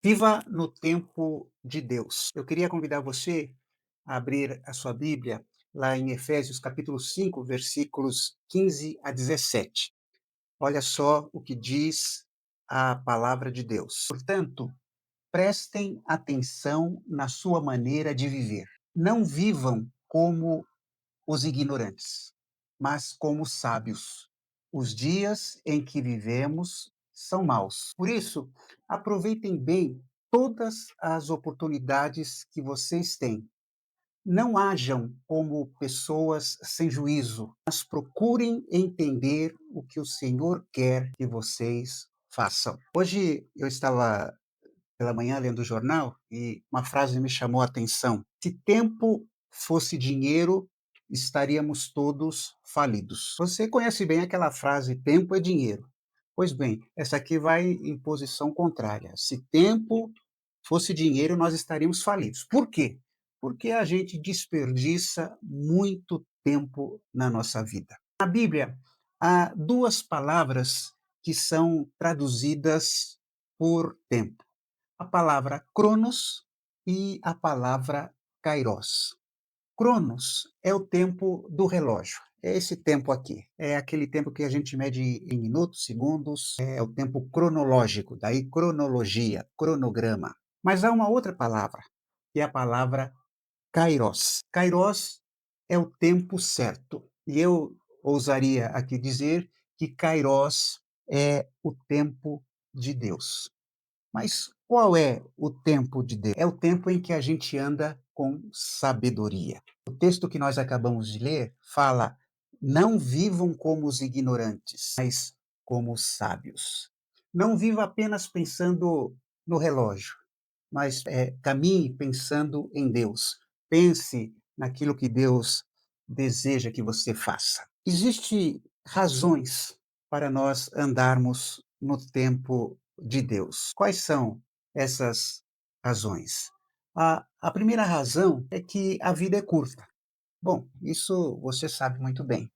Viva no tempo de Deus. Eu queria convidar você a abrir a sua Bíblia lá em Efésios capítulo 5, versículos 15 a 17. Olha só o que diz a palavra de Deus. Portanto, prestem atenção na sua maneira de viver. Não vivam como os ignorantes, mas como sábios. Os dias em que vivemos são maus. Por isso, aproveitem bem todas as oportunidades que vocês têm. Não hajam como pessoas sem juízo, mas procurem entender o que o Senhor quer que vocês façam. Hoje eu estava pela manhã lendo o jornal e uma frase me chamou a atenção. Se tempo fosse dinheiro, estaríamos todos falidos. Você conhece bem aquela frase, tempo é dinheiro. Pois bem, essa aqui vai em posição contrária. Se tempo fosse dinheiro, nós estaríamos falidos. Por quê? Porque a gente desperdiça muito tempo na nossa vida. Na Bíblia, há duas palavras que são traduzidas por tempo: a palavra cronos e a palavra kairos. Cronos é o tempo do relógio. É esse tempo aqui. É aquele tempo que a gente mede em minutos, segundos. É o tempo cronológico. Daí cronologia, cronograma. Mas há uma outra palavra, que é a palavra kairos. Kairos é o tempo certo. E eu ousaria aqui dizer que kairos é o tempo de Deus. Mas qual é o tempo de Deus? É o tempo em que a gente anda com sabedoria. O texto que nós acabamos de ler fala: não vivam como os ignorantes, mas como os sábios. Não viva apenas pensando no relógio, mas caminhe pensando em Deus. Pense naquilo que Deus deseja que você faça. Existem razões para nós andarmos no tempo de Deus. Quais são essas razões? A primeira razão é que a vida é curta. Bom, isso você sabe muito bem.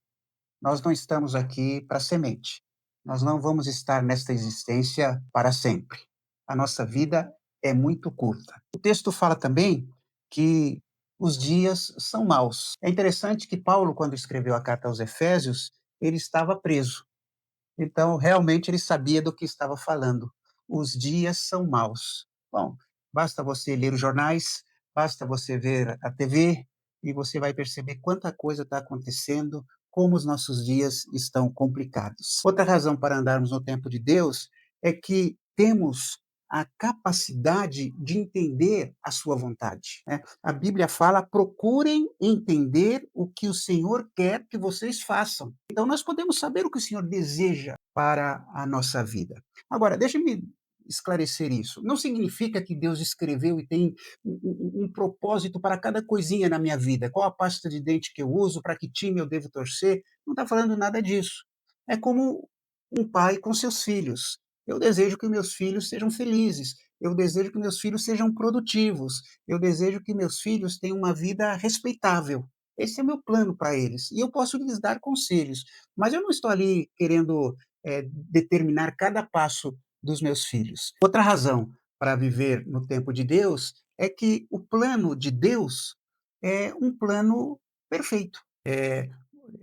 Nós não estamos aqui para semente. Nós não vamos estar nesta existência para sempre. A nossa vida é muito curta. O texto fala também que os dias são maus. É interessante que Paulo, quando escreveu a carta aos Efésios, ele estava preso. Então, realmente, ele sabia do que estava falando. Os dias são maus. Bom, basta você ler os jornais, basta você ver a TV, e você vai perceber quanta coisa está acontecendo, como os nossos dias estão complicados. Outra razão para andarmos no tempo de Deus é que temos a capacidade de entender a sua vontade, né? A Bíblia fala: procurem entender o que o Senhor quer que vocês façam. Então, nós podemos saber o que o Senhor deseja para a nossa vida. Agora, deixe-me esclarecer isso. Não significa que Deus escreveu e tem um propósito para cada coisinha na minha vida. Qual a pasta de dente que eu uso, para que time eu devo torcer. Não está falando nada disso. É como um pai com seus filhos. Eu desejo que meus filhos sejam felizes. Eu desejo que meus filhos sejam produtivos. Eu desejo que meus filhos tenham uma vida respeitável. Esse é meu plano para eles. E eu posso lhes dar conselhos, mas eu não estou ali querendo determinar cada passo dos meus filhos. Outra razão para viver no tempo de Deus é que o plano de Deus é um plano perfeito. É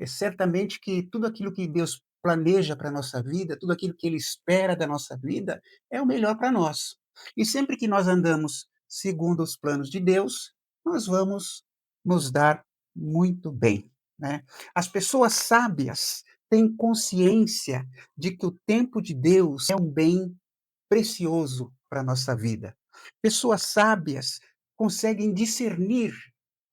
certamente que tudo aquilo que Deus planeja para a nossa vida, tudo aquilo que Ele espera da nossa vida, é o melhor para nós. E sempre que nós andamos segundo os planos de Deus, nós vamos nos dar muito bem, né? As pessoas sábias têm consciência de que o tempo de Deus é um bem precioso para a nossa vida. Pessoas sábias conseguem discernir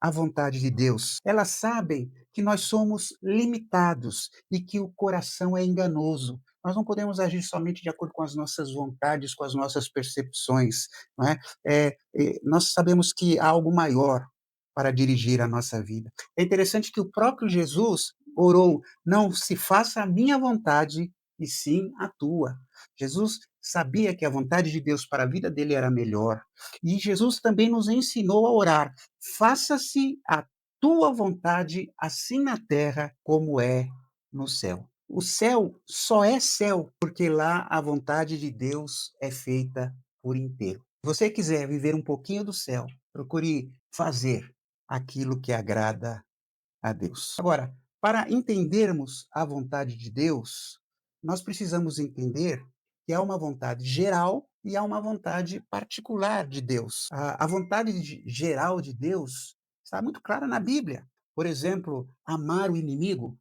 a vontade de Deus. Elas sabem que nós somos limitados e que o coração é enganoso. Nós não podemos agir somente de acordo com as nossas vontades, com as nossas percepções, não é? Nós sabemos que há algo maior para dirigir a nossa vida. É interessante que o próprio Jesus orou: não se faça a minha vontade, e sim a tua. Jesus sabia que a vontade de Deus para a vida dele era melhor. E Jesus também nos ensinou a orar: faça-se a tua vontade, assim na terra como é no céu. O céu só é céu porque lá a vontade de Deus é feita por inteiro. Se você quiser viver um pouquinho do céu, procure fazer aquilo que agrada a Deus. Agora, para entendermos a vontade de Deus, nós precisamos entender que há uma vontade geral e há uma vontade particular de Deus. A vontade geral de Deus está muito clara na Bíblia. Por exemplo, amar o inimigo.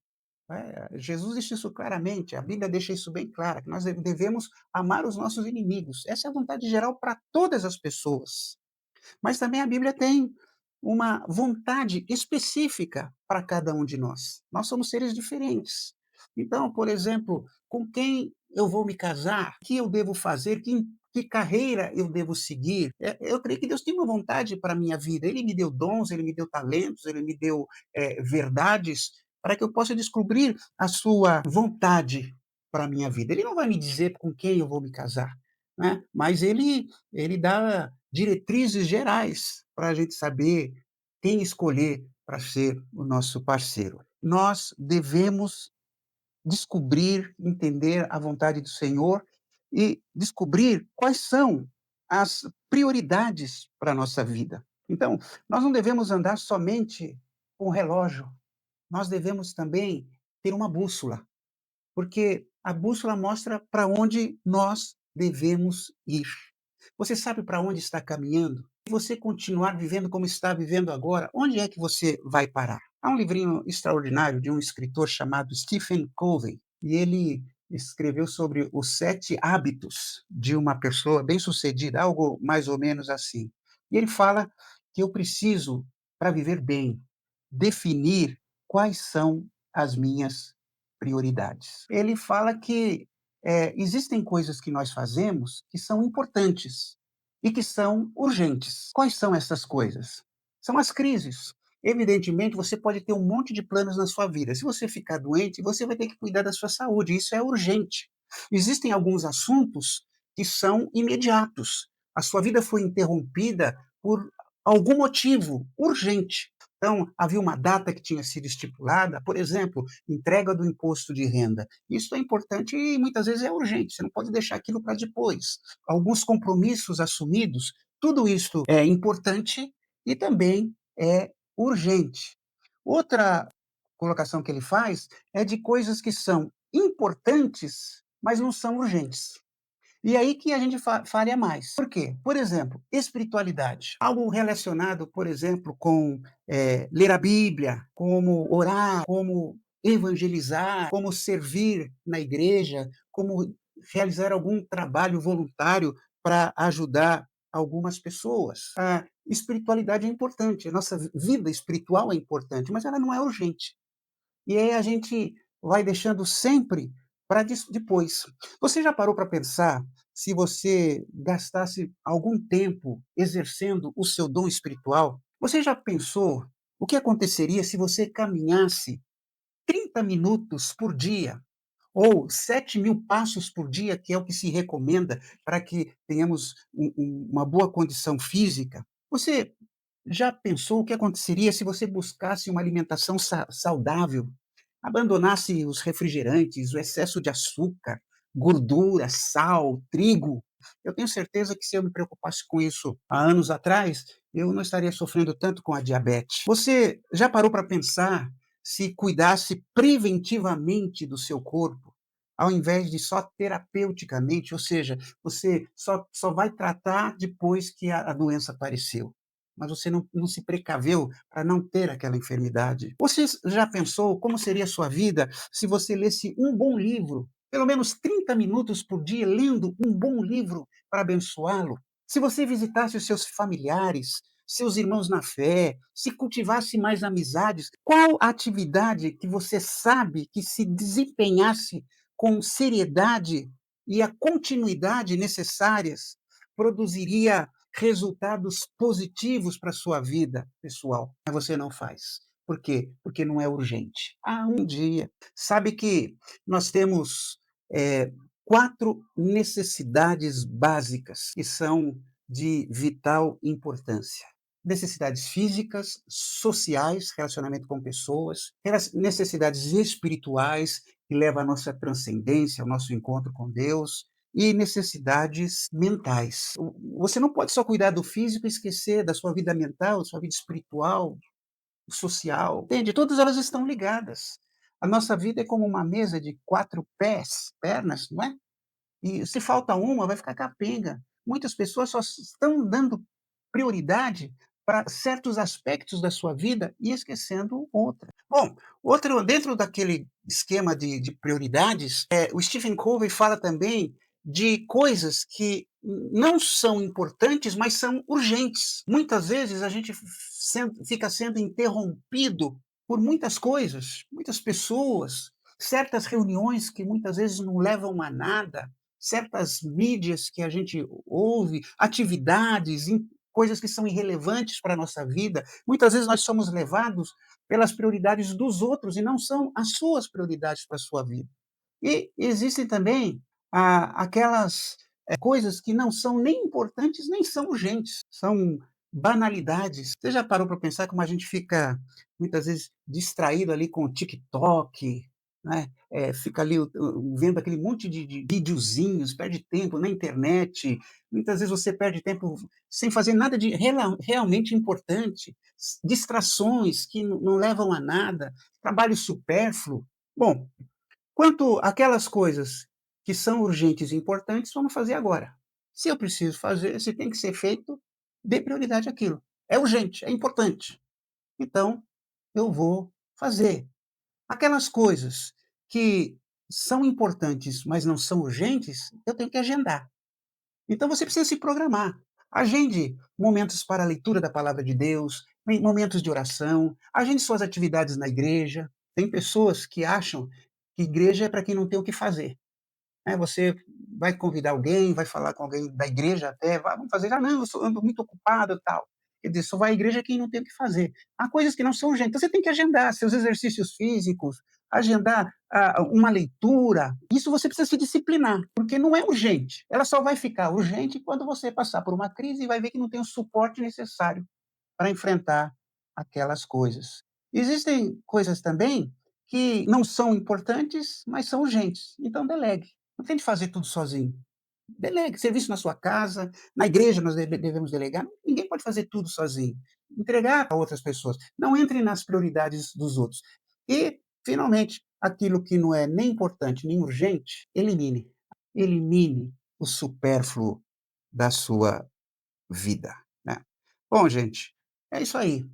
Jesus disse isso claramente, a Bíblia deixa isso bem claro, que nós devemos amar os nossos inimigos. Essa é a vontade geral para todas as pessoas. Mas também a Bíblia tem uma vontade específica para cada um de nós. Nós somos seres diferentes. Então, por exemplo, com quem eu vou me casar, o que eu devo fazer, que carreira eu devo seguir. Eu creio que Deus tem uma vontade para a minha vida. Ele me deu dons, ele me deu talentos, ele me deu verdades para que eu possa descobrir a sua vontade para a minha vida. Ele não vai me dizer com quem eu vou me casar, né? Mas ele dá diretrizes gerais para a gente saber quem escolher para ser o nosso parceiro. Nós devemos descobrir, entender a vontade do Senhor e descobrir quais são as prioridades para a nossa vida. Então, nós não devemos andar somente com o relógio, nós devemos também ter uma bússola, porque a bússola mostra para onde nós devemos ir. Você sabe para onde está caminhando? Se você continuar vivendo como está vivendo agora, onde é que você vai parar? Há um livrinho extraordinário de um escritor chamado Stephen Covey, e ele escreveu sobre os 7 hábitos de uma pessoa bem-sucedida, algo mais ou menos assim. E ele fala que eu preciso, para viver bem, definir quais são as minhas prioridades. Ele fala que existem coisas que nós fazemos que são importantes e que são urgentes. Quais são essas coisas? São as crises. Evidentemente, você pode ter um monte de planos na sua vida. Se você ficar doente, você vai ter que cuidar da sua saúde. Isso é urgente. Existem alguns assuntos que são imediatos. A sua vida foi interrompida por algum motivo urgente. Então, havia uma data que tinha sido estipulada, por exemplo, entrega do imposto de renda. Isso é importante e muitas vezes é urgente, você não pode deixar aquilo para depois. Alguns compromissos assumidos, tudo isso é importante e também é urgente. Outra colocação que ele faz é de coisas que são importantes, mas não são urgentes. E aí que a gente falha mais. Por quê? Por exemplo, espiritualidade. Algo relacionado, por exemplo, com ler a Bíblia, como orar, como evangelizar, como servir na igreja, como realizar algum trabalho voluntário para ajudar algumas pessoas. A espiritualidade é importante, a nossa vida espiritual é importante, mas ela não é urgente. E aí a gente vai deixando sempre para depois. Você já parou para pensar se você gastasse algum tempo exercendo o seu dom espiritual? Você já pensou o que aconteceria se você caminhasse 30 minutos por dia? Ou 7.000 passos por dia, que é o que se recomenda para que tenhamos uma boa condição física? Você já pensou o que aconteceria se você buscasse uma alimentação saudável? Abandonasse os refrigerantes, o excesso de açúcar, gordura, sal, trigo. Eu tenho certeza que se eu me preocupasse com isso há anos atrás, eu não estaria sofrendo tanto com a diabetes. Você já parou para pensar se cuidasse preventivamente do seu corpo, ao invés de só terapeuticamente, ou seja, você só vai tratar depois que a doença apareceu, mas você não se precaveu para não ter aquela enfermidade. Você já pensou como seria a sua vida se você lesse um bom livro, pelo menos 30 minutos por dia, lendo um bom livro para abençoá-lo? Se você visitasse os seus familiares, seus irmãos na fé, se cultivasse mais amizades, qual atividade que você sabe que se desempenhasse com seriedade e a continuidade necessárias produziria resultados positivos para a sua vida pessoal, mas você não faz. Por quê? Porque não é urgente. Ah, um dia. Sabe que nós temos 4 necessidades básicas que são de vital importância. Necessidades físicas, sociais, relacionamento com pessoas, necessidades espirituais, que levam à nossa transcendência, ao nosso encontro com Deus, e necessidades mentais. Você não pode só cuidar do físico e esquecer da sua vida mental, da sua vida espiritual, social, entende? Todas elas estão ligadas. A nossa vida é como uma mesa de 4 pés, pernas, não é? E se falta uma, vai ficar capenga. Muitas pessoas só estão dando prioridade para certos aspectos da sua vida e esquecendo outra. Bom, outro dentro daquele esquema de prioridades, o Stephen Covey fala também de coisas que não são importantes, mas são urgentes. Muitas vezes a gente fica sendo interrompido por muitas coisas, muitas pessoas, certas reuniões que muitas vezes não levam a nada, certas mídias que a gente ouve, atividades, coisas que são irrelevantes para a nossa vida. Muitas vezes nós somos levados pelas prioridades dos outros e não são as suas prioridades para a sua vida. E existem também aquelas coisas que não são nem importantes, nem são urgentes, são banalidades. Você já parou para pensar como a gente fica, muitas vezes, distraído ali com o TikTok, né? Fica ali vendo aquele monte de videozinhos, perde tempo na internet. Muitas vezes você perde tempo sem fazer nada de realmente importante, distrações que não levam a nada, trabalho supérfluo. Bom, quanto àquelas coisas que são urgentes e importantes, vamos fazer agora. Se eu preciso fazer, se tem que ser feito, dê prioridade àquilo. É urgente, é importante. Então, eu vou fazer. Aquelas coisas que são importantes, mas não são urgentes, eu tenho que agendar. Então você precisa se programar. Agende momentos para a leitura da palavra de Deus, momentos de oração, agende suas atividades na igreja. Tem pessoas que acham que igreja é para quem não tem o que fazer. Você vai convidar alguém, vai falar com alguém da igreja até, vamos fazer, não, ando muito ocupado e tal. Quer dizer, só vai à igreja quem não tem o que fazer. Há coisas que não são urgentes, então você tem que agendar seus exercícios físicos, agendar uma leitura. Isso você precisa se disciplinar, porque não é urgente. Ela só vai ficar urgente quando você passar por uma crise e vai ver que não tem o suporte necessário para enfrentar aquelas coisas. Existem coisas também que não são importantes, mas são urgentes. Então delegue. Não tente fazer tudo sozinho. Delegue. Serviço na sua casa, na igreja nós devemos delegar. Ninguém pode fazer tudo sozinho. Entregar a outras pessoas. Não entre nas prioridades dos outros. E, finalmente, aquilo que não é nem importante nem urgente, elimine. Elimine o supérfluo da sua vida, né. Bom, gente, é isso aí.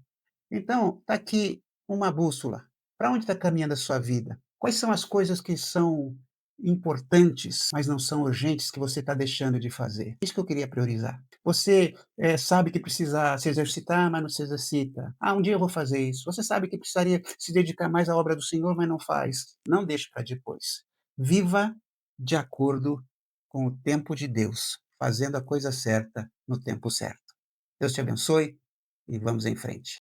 Então, está aqui uma bússola. Para onde está caminhando a sua vida? Quais são as coisas que são importantes, mas não são urgentes, que você está deixando de fazer? Isso que eu queria priorizar. Você, sabe que precisa se exercitar, mas não se exercita. "Ah, um dia eu vou fazer isso". Você sabe que precisaria se dedicar mais à obra do Senhor, mas não faz. Não deixe para depois. Viva de acordo com o tempo de Deus, fazendo a coisa certa no tempo certo. Deus te abençoe e vamos em frente.